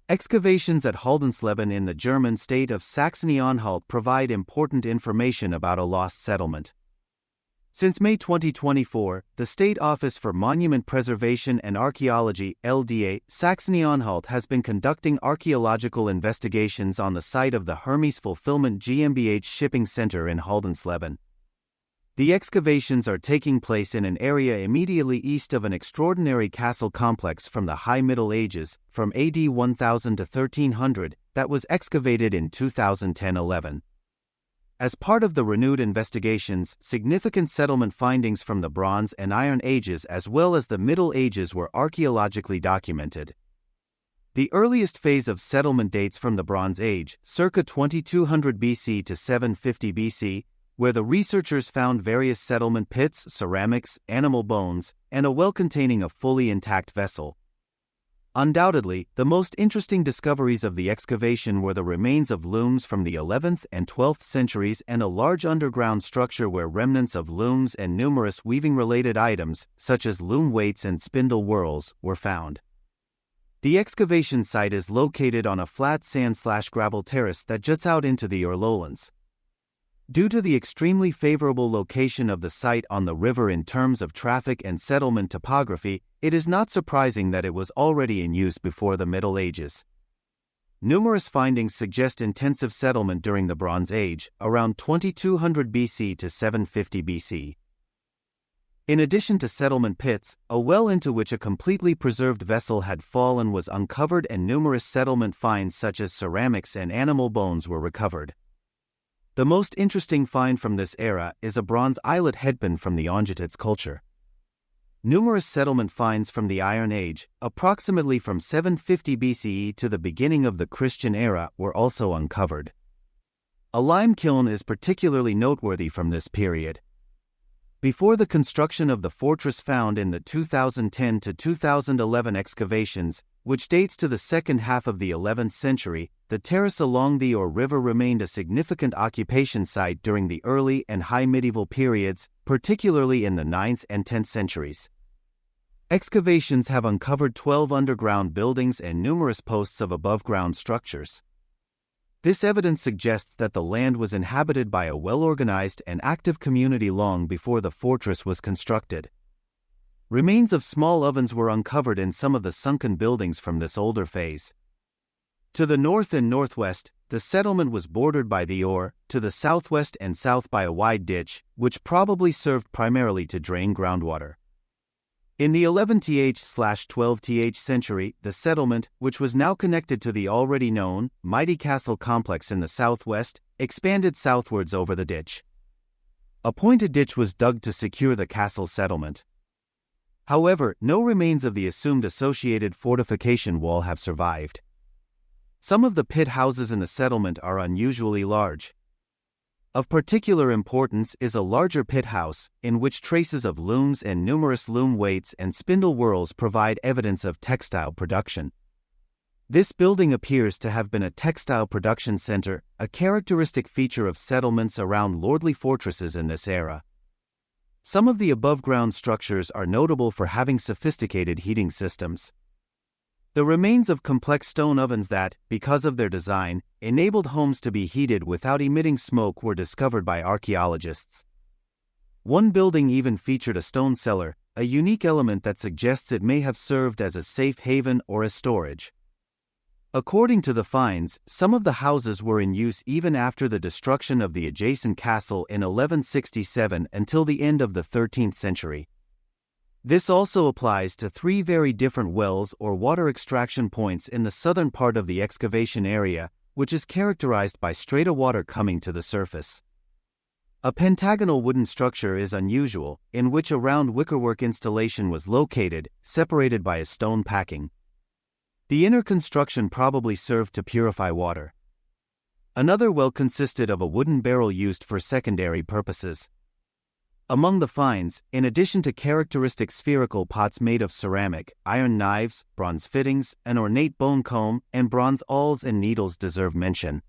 Excavations at Haldensleben in the German state of Saxony-Anhalt provide important information about a lost settlement. Since May 2024, the State Office for Monument Preservation and Archaeology (LDA) Saxony-Anhalt has been conducting archaeological investigations on the site of the Hermes Fulfillment GmbH shipping center in Haldensleben. The excavations are taking place in an area immediately east of an extraordinary castle complex from the High Middle Ages, from AD 1000 to 1300, that was excavated in 2010-11. As part of the renewed investigations, significant settlement findings from the Bronze and Iron Ages as well as the Middle Ages were archaeologically documented. The earliest phase of settlement dates from the Bronze Age, circa 2200 BC to 750 BC, where the researchers found various settlement pits, ceramics, animal bones, and a well containing a fully intact vessel. Undoubtedly, the most interesting discoveries of the excavation were the remains of looms from the 11th and 12th centuries and a large underground structure where remnants of looms and numerous weaving-related items, such as loom weights and spindle whorls, were found. The excavation site is located on a flat sand/gravel terrace that juts out into the lowlands. Due to the extremely favorable location of the site on the river in terms of traffic and settlement topography, it is not surprising that it was already in use before the Middle Ages. Numerous findings suggest intensive settlement during the Bronze Age, around 2200 BC to 750 BC. In addition to settlement pits, a well into which a completely preserved vessel had fallen was uncovered and numerous settlement finds such as ceramics and animal bones were recovered. The most interesting find from this era is a bronze eyelet headband from the Ongetitz culture. Numerous settlement finds from the Iron Age, approximately from 750 BCE to the beginning of the Christian era, were also uncovered. A lime kiln is particularly noteworthy from this period. Before the construction of the fortress found in the 2010 to 2011 excavations, which dates to the second half of the 11th century, the terrace along the river remained a significant occupation site during the early and high medieval periods, particularly in the 9th and 10th centuries. Excavations have uncovered 12 underground buildings and numerous posts of above-ground structures. This evidence suggests that the land was inhabited by a well-organized and active community long before the fortress was constructed. Remains of small ovens were uncovered in some of the sunken buildings from this older phase. To the north and northwest, the settlement was bordered by the to the southwest and south by a wide ditch, which probably served primarily to drain groundwater. In the 11th/12th century, the settlement, which was now connected to the already known, mighty castle complex in the southwest, expanded southwards over the ditch. A pointed ditch was dug to secure the castle settlement. However, no remains of the assumed associated fortification wall have survived. Some of the pit houses in the settlement are unusually large. Of particular importance is a larger pit house, in which traces of looms and numerous loom weights and spindle whorls provide evidence of textile production. This building appears to have been a textile production center, a characteristic feature of settlements around lordly fortresses in this era. Some of the above-ground structures are notable for having sophisticated heating systems. The remains of complex stone ovens that, because of their design, enabled homes to be heated without emitting smoke were discovered by archaeologists. One building even featured a stone cellar, a unique element that suggests it may have served as a safe haven or as storage. According to the finds, some of the houses were in use even after the destruction of the adjacent castle in 1167 until the end of the 13th century. This also applies to three very different wells or water extraction points in the southern part of the excavation area, which is characterized by straight water coming to the surface. A pentagonal wooden structure is unusual, in which a round wickerwork installation was located, separated by a stone packing. The inner construction probably served to purify water. Another well consisted of a wooden barrel used for secondary purposes. Among the finds, in addition to characteristic spherical pots made of ceramic, iron knives, bronze fittings, an ornate bone comb, and bronze awls and needles deserve mention.